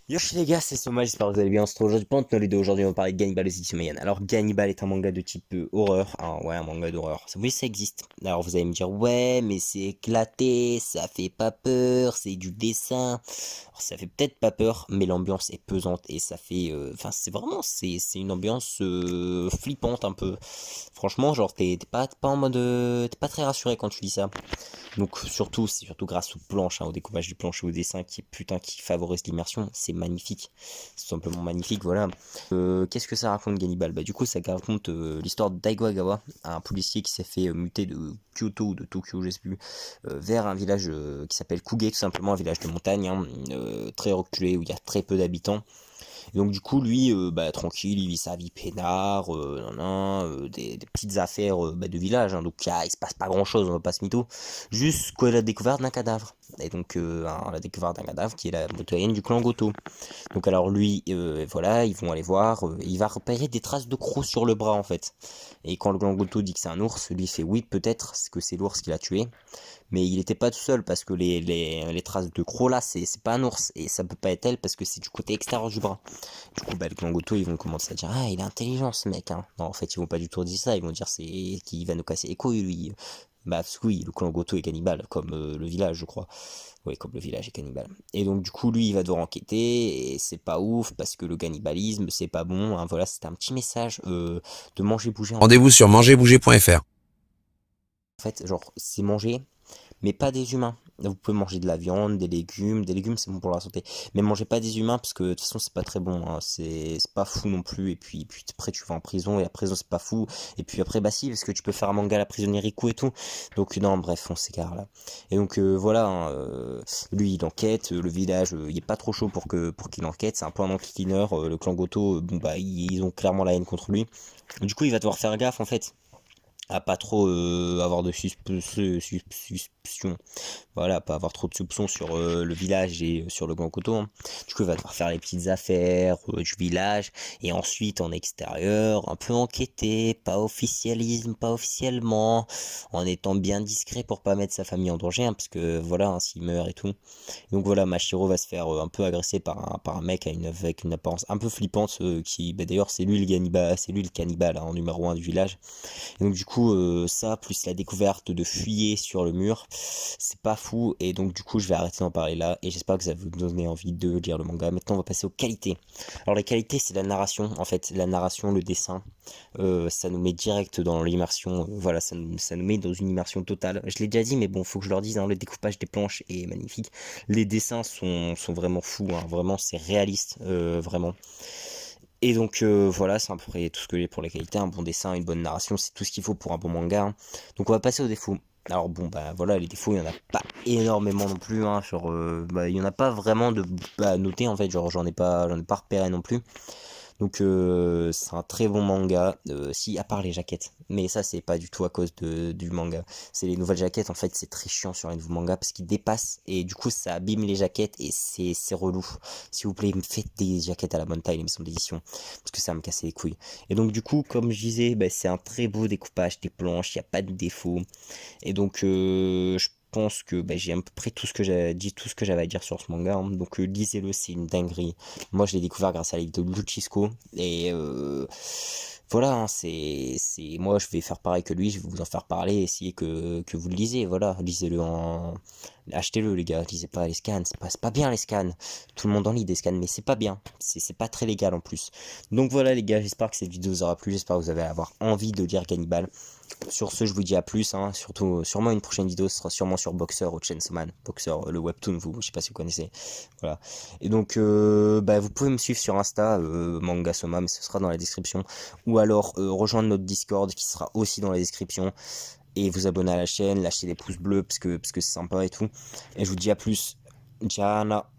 Yoshi les gars, c'est Soma, j'espère que vous allez bien. On se retrouve aujourd'hui pour notre vidéo. Aujourd'hui, on va parler de Gannibal Ozzy. Alors, Gannibal est un manga de type horreur. Ah, ouais, un manga d'horreur. Oui, ça existe. Alors, vous allez me dire, ouais, mais c'est éclaté, ça fait pas peur, c'est du dessin. Alors, ça fait peut-être pas peur, mais l'ambiance est pesante et ça fait. Enfin, c'est vraiment. C'est une ambiance flippante un peu. Franchement, genre, t'es pas en mode. T'es pas très rassuré quand tu lis ça. Donc surtout, c'est surtout grâce aux planches, au découpage du planche et au dessin qui favorise l'immersion. C'est magnifique, c'est tout simplement magnifique, voilà. Qu'est-ce que ça raconte Gannibal? Bah du coup ça raconte l'histoire de Daigo Agawa, un policier qui s'est fait muter de Kyoto ou de Tokyo, je sais plus, vers un village qui s'appelle Kuge, tout simplement un village de montagne, très reculé où il y a très peu d'habitants. Et donc du coup, lui, bah, tranquille, il vit sa vie peinard, des petites affaires de village. Donc il se passe pas grand-chose, on va pas se mytho. Juste quoi, la découverte d'un cadavre. Et donc la découverte d'un cadavre qui est la motoyenne du clan Goto. Donc alors lui, voilà, ils vont aller voir. Il va repérer des traces de crocs sur le bras en fait. Et quand le clan Goto dit que c'est un ours, lui fait oui peut-être, c'est que c'est l'ours qui l'a tué. Mais il était pas tout seul parce que les traces de crocs là, c'est pas un ours. Et ça peut pas être elle parce que c'est du côté extérieur du bras. Du coup, bah, les Klangoto, ils vont commencer à dire, ah, il est intelligent ce mec, hein. Non, en fait, ils vont pas du tout dire ça, ils vont dire c'est qu'il va nous casser les couilles, lui. Bah, parce que oui, le Klangoto est cannibale, comme le village, je crois. Oui, comme le village est cannibale. Et donc, du coup, lui, il va devoir enquêter, et c'est pas ouf, parce que le cannibalisme, c'est pas bon, hein. Voilà, c'était un petit message de manger, bouger. Rendez-vous sur mangerbouger.fr. En fait, genre, c'est manger, mais pas des humains. Vous pouvez manger de la viande, des légumes c'est bon pour la santé. Mais mangez pas des humains parce que de toute façon c'est pas très bon, hein. C'est pas fou non plus. Et puis après tu vas en prison et la prison c'est pas fou. Et puis après bah si parce que tu peux faire un manga à la prisonnière Riku et tout. Donc non bref on s'égare là. Et donc voilà, hein, lui il enquête, le village il est pas trop chaud pour qu'il enquête. C'est un peu un enquiquineur. Le clan Goto, bon bah ils ont clairement la haine contre lui. Du coup il va devoir faire gaffe en fait à pas trop avoir de suspicion, voilà, pas avoir trop de soupçons sur le village et sur le Grand Coteau, hein. Du coup, il va devoir faire les petites affaires du village et ensuite en extérieur, un peu enquêter, pas officialisme, pas officiellement, en étant bien discret pour pas mettre sa famille en danger, hein, parce que voilà, hein, s'il meurt et tout. Donc voilà, Mashiro va se faire un peu agresser par un mec avec une apparence un peu flippante, qui, bah, d'ailleurs, c'est lui le cannibale hein, en numéro 1 du village. Et donc du coup ça plus la découverte de fuyers sur le mur, c'est pas fou et donc du coup je vais arrêter d'en parler là et j'espère que ça va vous donner envie de lire le manga. Maintenant on va passer aux qualités. Alors les qualités c'est la narration en fait, la narration, le dessin, ça nous met direct dans l'immersion, voilà ça nous met dans une immersion totale. Je l'ai déjà dit mais bon faut que je leur dise, hein, le découpage des planches est magnifique, les dessins sont vraiment fous, hein, vraiment c'est réaliste, vraiment. Et donc voilà, c'est à peu près tout ce que j'ai pour les qualités, un bon dessin, une bonne narration, c'est tout ce qu'il faut pour un bon manga, hein. Donc on va passer aux défauts. Alors bon bah voilà, les défauts il y en a pas énormément non plus, hein, genre bah, il y en a pas vraiment de à noter en fait, genre j'en ai pas repéré non plus. Donc c'est un très bon manga, si à part les jaquettes. Mais ça c'est pas du tout à cause du manga. C'est les nouvelles jaquettes en fait, c'est très chiant sur les nouveaux mangas parce qu'ils dépassent et du coup ça abîme les jaquettes et c'est relou. S'il vous plaît, me faites des jaquettes à la bonne taille, les maisons d'édition, parce que ça va me casser les couilles. Et donc du coup, comme je disais, bah, c'est un très beau découpage des planches, il n'y a pas de défaut. Et donc, je pense que bah, j'ai à peu près tout ce que j'ai dit, tout ce que j'avais à dire sur ce manga, hein. Donc, lisez-le, c'est une dinguerie. Moi, je l'ai découvert grâce à la vidéo de Luchisco. Et voilà, hein, moi, je vais faire pareil que lui, je vais vous en faire parler, essayer que vous le lisez. Voilà, lisez-le en. Achetez-le, les gars, lisez pas les scans. C'est pas bien les scans. Tout le monde en lit des scans, mais c'est pas bien. C'est pas très légal en plus. Donc voilà, les gars, j'espère que cette vidéo vous aura plu. J'espère que vous allez avoir envie de lire Cannibal. Sur ce, je vous dis à plus, hein, surtout, sûrement une prochaine vidéo, ce sera sûrement sur Boxer ou Chainsaw Man. Boxer, le webtoon, je sais pas si vous connaissez. Voilà. Et donc, bah, vous pouvez me suivre sur Insta, Manga Soma, mais ce sera dans la description. Ou alors, rejoindre notre Discord qui sera aussi dans la description. Et vous abonner à la chaîne, lâcher des pouces bleus parce que c'est sympa et tout. Et je vous dis à plus. Ciao.